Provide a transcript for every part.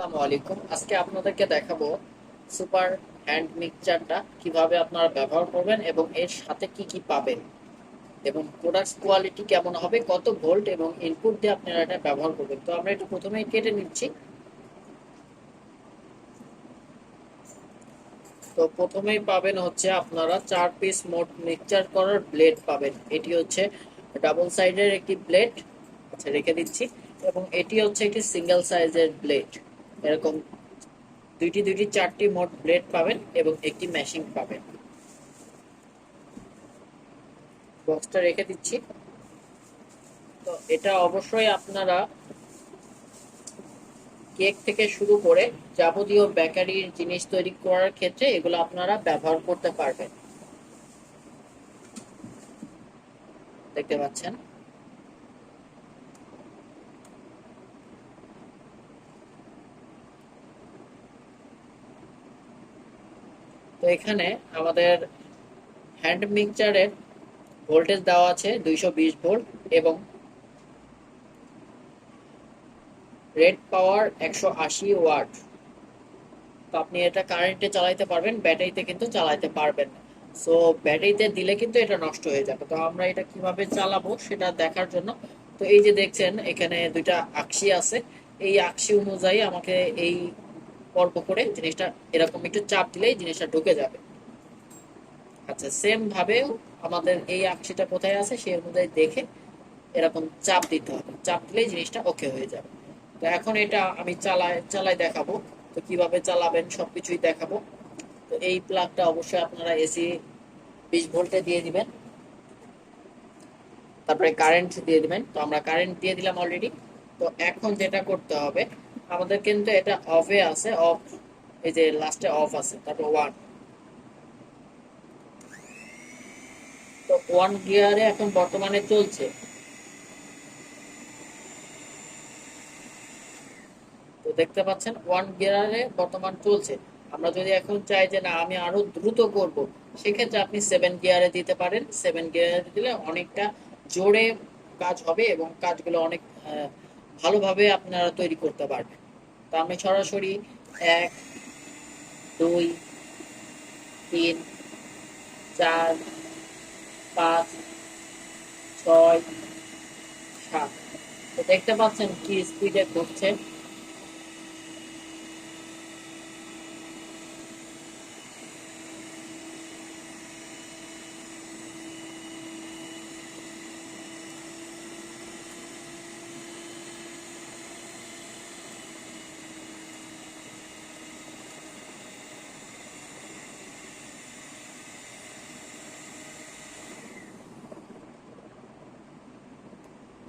আসসালামু আলাইকুম। আজকে আপনাদেরকে দেখাবো সুপার হ্যান্ড মিক্সচারটা কিভাবে আপনারা ব্যবহার করবেন এবং এর সাথে কি কি পাবেন এবং প্রোডাক্ট কোয়ালিটি কেমন হবে, কত ভোল্ট এবং ইনপুট দিয়ে আপনারা এটা ব্যবহার করবেন। তো আমরা একটু প্রথমেই কেটে নিচ্ছি। তো প্রথমেই পাবেন হচ্ছে আপনারা 4 পিস মোট মিক্সচার করার ব্লেড পাবেন। এটি হচ্ছে ডাবল সাইডের একটি ব্লেড, আচ্ছা রেখে দিচ্ছি। এবং এটি হচ্ছে একটি সিঙ্গেল সাইজের ব্লেড। এরকম দুইটি দুইটি 4টি মোট ব্লেড পাবেন এবং একটি মেশিং পাবেন। বক্সটা রেখে দিচ্ছি। তো এটা অবশ্যই আপনারা কেক থেকে শুরু করে যাবতীয় বেকারির জিনিস তৈরি করার ক্ষেত্রে এগুলো আপনারা ব্যবহার করতে পারবেন। দেখতে পাচ্ছেন। তো এখানে আমাদের হ্যান্ড মিক্সচারের ভোল্টেজ দেওয়া আছে 220 ভোল্ট এবং রেড পাওয়ার 180 ওয়াট। তো আপনি এটা কারেন্টে চালাতে পারবেন, ব্যাটারিতে কিন্তু চালাতে পারবেন না। সো ব্যাটারিতে দিলে কিন্তু এটা নষ্ট হয়ে যাবে। তো আমরা এটা কিভাবে চালাবো সেটা দেখার জন্য, তো এই যে দেখছেন এখানে দুইটা আকশি আছে। এই আকশি অনুযায়ী আমাকে এই পর্ব করে জিনিসটা এরকম একটু চাপ দিলেই জিনিসটা ঢুকে যাবে। আচ্ছা, সেম ভাবে আমাদের এই আকশিটা কোথায় আছে সেই অনুযায়ী দেখে এরকম চাপ দিতে হবে। চাপ দিলেই জিনিসটা ওকে হয়ে যাবে। তো এখন এটা আমি চালাই চালাই দেখাবো। তো কিভাবে চালাবেন সবকিছুই দেখাবো। তো এই প্লাগটা অবশ্যই আপনারা এসি 20 ভোল্টে দিয়ে দিবেন, তারপরে কারেন্ট দিয়ে দিবেন। তো আমরা কারেন্ট দিয়ে দিলাম অলরেডি। তো এখন যেটা করতে হবে, আমাদের কিন্তু এটা অফে আছে, অফ, এই যে লাস্টে অফ আছে, তারপর ওয়ান। তো ওয়ান গিয়ারে এখন বর্তমানে চলছে। তো দেখতে পাচ্ছেন ওয়ান গিয়ারে বর্তমান চলছে। আমরা যদি এখন চাই যে না আমি আরো দ্রুত করব, সেক্ষেত্রে আপনি 7 গিয়ারে দিতে পারেন। 7 গিয়ারে দিলে অনেকটা জোরে কাজ হবে এবং কাজগুলো অনেক ভালোভাবে আপনারা তৈরি করতে পারবেন। তো আমি সরাসরি 1, 2, 3, 4, 5, 6, 7। তো দেখতে পাচ্ছেন কি স্পিডে ঘুরছে।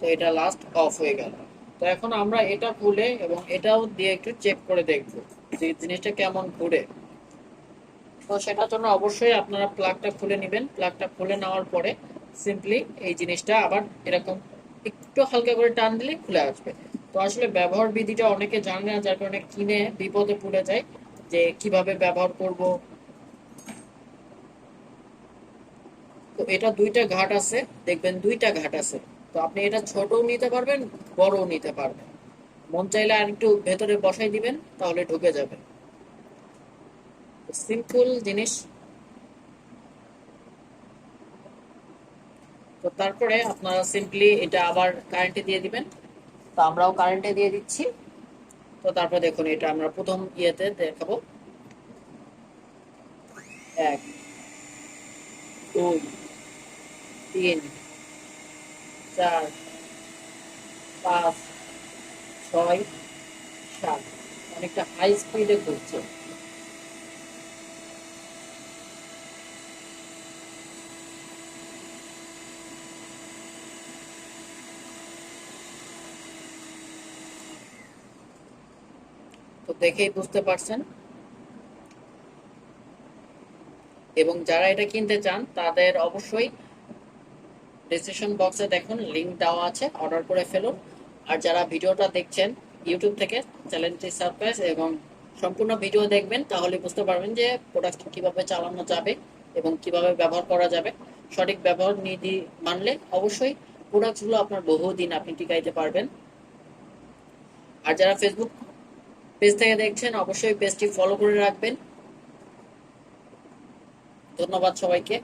তো এটা লাস্ট অফ হয়ে গেল। তো এখন আমরা এটা খুলে এবং এটাও দিয়ে একটু চেক করে দেখবো যে জিনিসটা কেমন ঘুরে। তো সেটার জন্য অবশ্যই আপনারা প্লাগটা খুলে নেবেন। প্লাগটা খুলে নেওয়ার পরে সিম্পলি এই জিনিসটা আবার এরকম একটু হালকা করে টান দিলে খুলে আসবে। তো আসলে ব্যবহার বিধিটা অনেকে জানে না, যার কারণে কিনে বিপদে পড়ে যায় যে কিভাবে ব্যবহার করব। তো এটা দুইটা ঘাট আছে, দেখবেন দুইটা ঘাট আছে। তো আপনি এটা ছোটও নিতে পারবেন, বড়ও নিতে পারবেন। মন চাইলে আর একটু ভেতরে বসাই দিবেন, তাহলে ঢুকে যাবে। সিম্পল জিনিস। তো তারপরে আপনারা সিম্পলি এটা আবার কারেন্টে দিয়ে দিবেন। তো আমরাও কারেন্টে দিয়ে দিচ্ছি। তো তারপর দেখুন এটা আমরা প্রথম ইয়েতে দেখাবো। 1, 2, 3, 4, 5, 6, 7। অনেকটা হাই স্পিডে ঘুরছে। তো দেখেই বুঝতে পারছেন। এবং যারা এটা কিনতে চান তাদের অবশ্যই ডিসক্রিপশন বক্সে দেখুন লিংক দেওয়া আছে, অর্ডার করে ফেলুন। আর যারা ভিডিওটা দেখছেন ইউটিউব থেকে, চ্যানেলটি সাবস্ক্রাইব এবং সম্পূর্ণ ভিডিও দেখবেন, তাহলে বুঝতে পারবেন যে প্রোডাক্টটি কিভাবে চালানো যাবে এবং কিভাবে ব্যবহার করা যাবে। সঠিক ব্যবহার নীতি মানলে অবশ্যই প্রোডাক্টগুলো আপনার বহুদিন আপনি টিকাইতে পারবেন। আর যারা ফেসবুক পেজ থেকে দেখছেন অবশ্যই পেজটি ফলো করে রাখবেন। ধন্যবাদ সবাইকে।